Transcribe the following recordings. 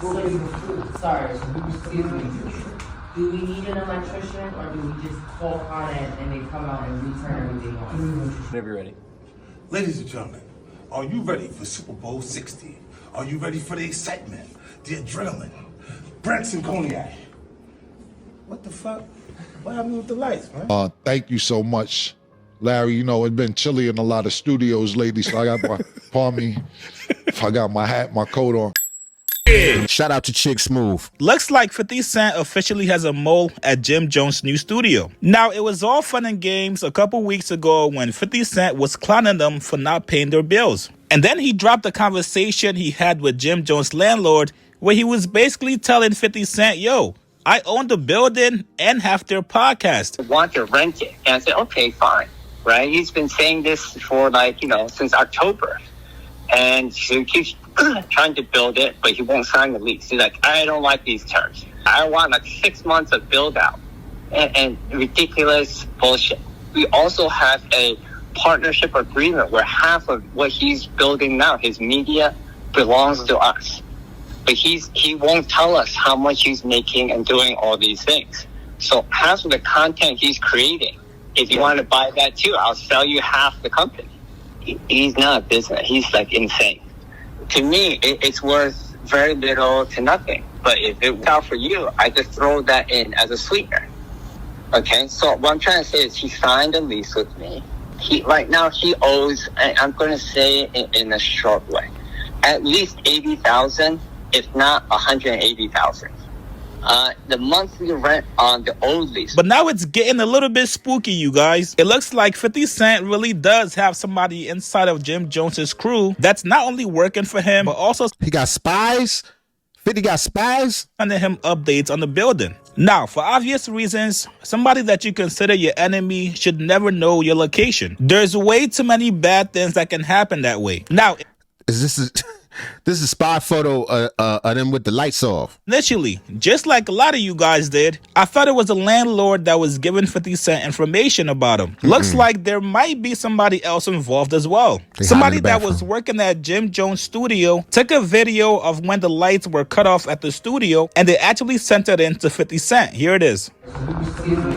Sorry, excuse me. Do we need an electrician, or do we just call on it and they come out and return everything on? Whenever you're ready. Ladies and gentlemen, are you ready for Super Bowl 60? Are you ready for the excitement, the adrenaline? Branson Cognac. What the fuck? What happened with the lights, man? Thank you so much, Larry. You know, it's been chilly in a lot of studios lately, so I got my, pardon me, if I got my hat, my coat on. Shout out to Chick Smooth. Looks like 50 Cent officially has a mole at Jim Jones' new studio. Now, it was all fun and games a couple weeks ago when 50 Cent was clowning them for not paying their bills. And then he dropped the conversation he had with Jim Jones' landlord, where he was basically telling 50 Cent, yo, I own the building and half their podcast. I want to rent it. And I said, okay, fine. Right? He's been saying this for since October. And so he keeps trying to build it, but he won't sign the lease. He's like, I don't like these terms. I want 6 months of build out and ridiculous bullshit. We also have a partnership agreement where half of what he's building now, his media, belongs to us. But he won't tell us how much he's making and doing all these things. So half of the content he's creating, if you want to buy that too, I'll sell you half the company. He's not a business. He's insane. To me, it's worth very little to nothing. But if it works out for you, I just throw that in as a sweetener. Okay, so what I'm trying to say is he signed a lease with me. Right now he owes, I'm going to say it in a short way, at least $80,000, if not $180,000. The monthly rent on the old lease. But now it's getting a little bit spooky, you guys. It looks like 50 Cent really does have somebody inside of Jim Jones's crew that's not only working for him, but also He got spies? 50 got spies? sending him updates on the building. Now, for obvious reasons, somebody that you consider your enemy should never know your location. There's way too many bad things that can happen that way. Now, Is this is a spy photo of them with the lights off? initially, just like a lot of you guys did, I thought it was a landlord that was giving 50 Cent information about him. Looks like there might be somebody else involved as well. They Somebody hide in the that was bathroom. working at Jim Jones' studio took a video of when the lights were cut off at the studio, and they actually sent it in to 50 Cent. Here it is. Excuse me.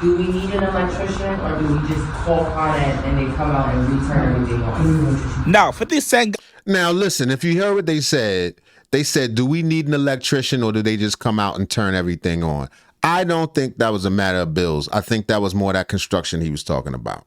Do we need an electrician, or do we just call on it and they come out and return everything on? Now, 50 Cent Now, listen, if you heard what they said, do we need an electrician or do they just come out and turn everything on? I don't think that was a matter of bills. I think that was more that construction he was talking about.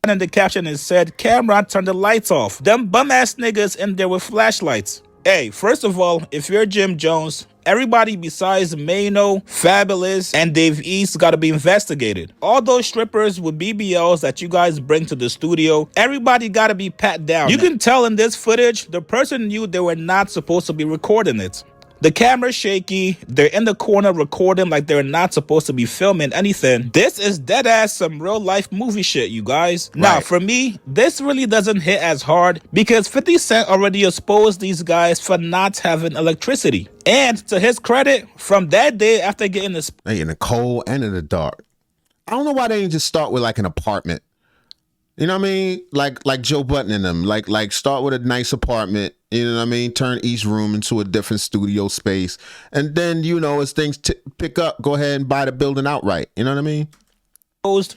in the caption it said, Cameron, turn the lights off. Them bum-ass niggas in there with flashlights. Hey, first of all, if you're Jim Jones, everybody besides Mano, Fabulous, and Dave East gotta be investigated. All those strippers with BBLs that you guys bring to the studio, everybody gotta be pat down. You can tell in this footage, the person knew they were not supposed to be recording it. The camera's shaky, they're in the corner recording like they're not supposed to be filming anything. This is deadass some real life movie shit, you guys. Right. Now, for me, this really doesn't hit as hard because 50 Cent already exposed these guys for not having electricity. And to his credit, from that day after getting this, They in the cold and in the dark. I don't know why they didn't just start with like an apartment. You know what I mean? Like Joe Budden and them. Like start with a nice apartment. You know what I mean? Turn each room into a different studio space. And then, you know, as things pick up, go ahead and buy the building outright. You know what I mean?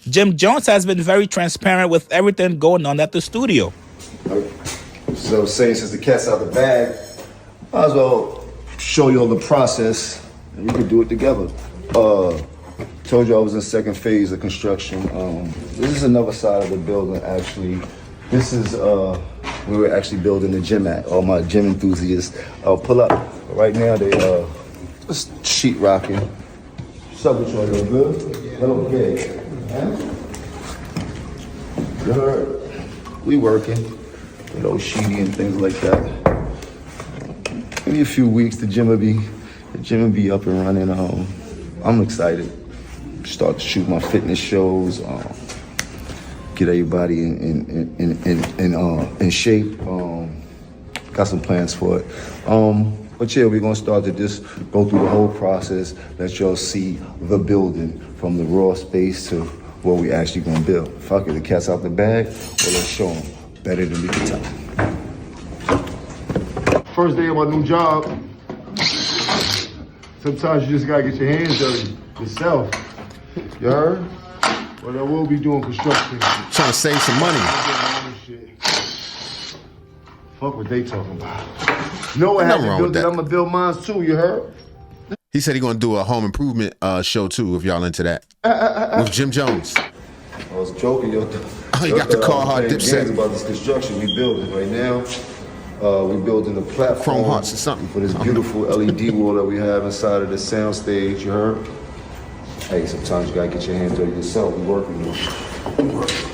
Jim Jones has been very transparent with everything going on at the studio. So saying since the cat's out the bag, might as well show you all the process and we could do it together. Told you I was in second phase of construction. This is another side of the building actually. This is where we're actually building the gym at. All my gym enthusiasts pull up. Right now they just sheet rocking. What's up with you? You good? Okay. You heard? We working. You know, sheety and things like that. Maybe a few weeks the gym will be up and running. I'm excited. Start to shoot my fitness shows, get everybody in shape. Got some plans for it. But yeah, we're gonna start to just go through the whole process, let y'all see the building from the raw space to what we actually gonna build. Fuck it, the cat's out the bag, well let's show them better than we can tell. First day of my new job, Sometimes you just gotta get your hands dirty yourself. You heard? But I will be doing construction. Trying to save some money. Fuck what they talking about. You know what Nothing happened? wrong with that. I'm gonna build mine too. You heard? He said he gonna do a home improvement show too, if y'all into that. With Jim Jones. I was joking, yo. Oh, you got the car hard Dipset Dipset. about this construction we building right now. We building a platform Chrome Hearts or something. for this beautiful LED wall that we have inside of the sound stage. You heard? Hey, sometimes you gotta get your hands dirty yourself. We working on it.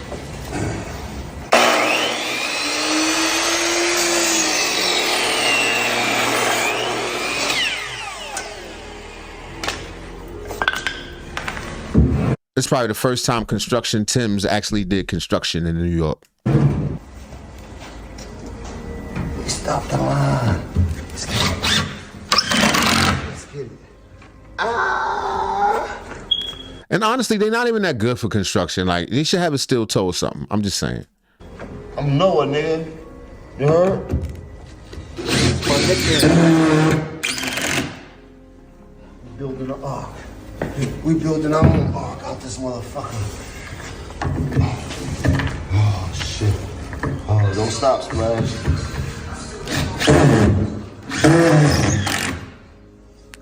It's probably the first time Construction Tim's actually did construction in New York. Stop the line. Let's get it. Let's get it. Ah! And honestly, they're not even that good for construction. Like, they should have a steel toe or something. I'm just saying. I'm Noah, nigga. You heard? It's my nickname. Building an ark. We building our own ark out this motherfucker. Oh, shit. Oh, don't stop, Splash.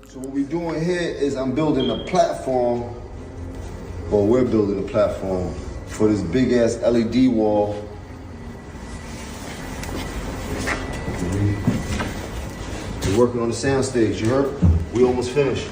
So what we doing here is I'm building a platform, or we're building a platform for this big ass LED wall. We're working on the sound stage, you heard? We almost finished.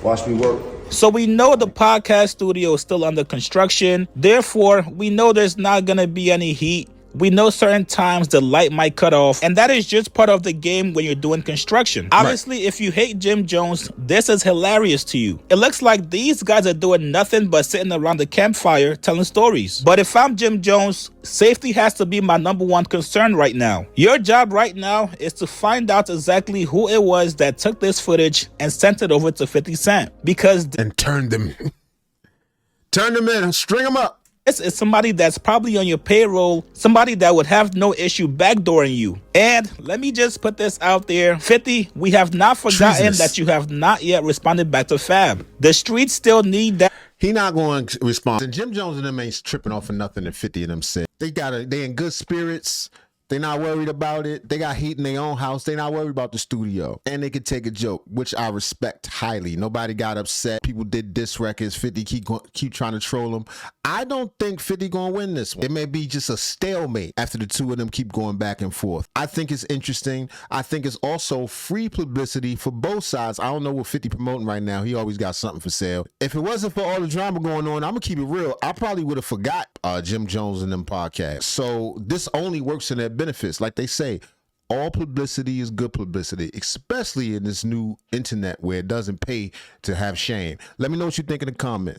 Watch me work. So we know the podcast studio is still under construction. Therefore, we know there's not going to be any heat. We know certain times the light might cut off, and that is just part of the game when you're doing construction. Obviously, if you hate Jim Jones, this is hilarious to you. It looks like these guys are doing nothing but sitting around the campfire telling stories. But if I'm Jim Jones, safety has to be my number one concern right now. Your job right now is to find out exactly who it was that took this footage and sent it over to 50 Cent. Because And turn them in, string them up. this is somebody that's probably on your payroll, somebody that would have no issue backdooring you. And let me just put this out there. 50, we have not forgotten Jesus. that you have not yet responded back to Fab. The streets still need that. He not going to respond. And Jim Jones and them ain't tripping off for nothing that 50 of them said. They in good spirits. They not worried about it. They got heat in their own house. They not worried about the studio. And they could take a joke, which I respect highly. Nobody got upset. People did diss records. 50 keep trying to troll them. I don't think 50 gonna win this one. It may be just a stalemate after the two of them keep going back and forth. I think it's interesting. I think it's also free publicity for both sides. I don't know what 50 promoting right now. He always got something for sale. If it wasn't for all the drama going on, I'm gonna keep it real. I probably would have forgot Jim Jones and them podcasts. So this only works in their benefits. Like they say, all publicity is good publicity, especially in this new internet where it doesn't pay to have shame. Let me know what you think in the comments.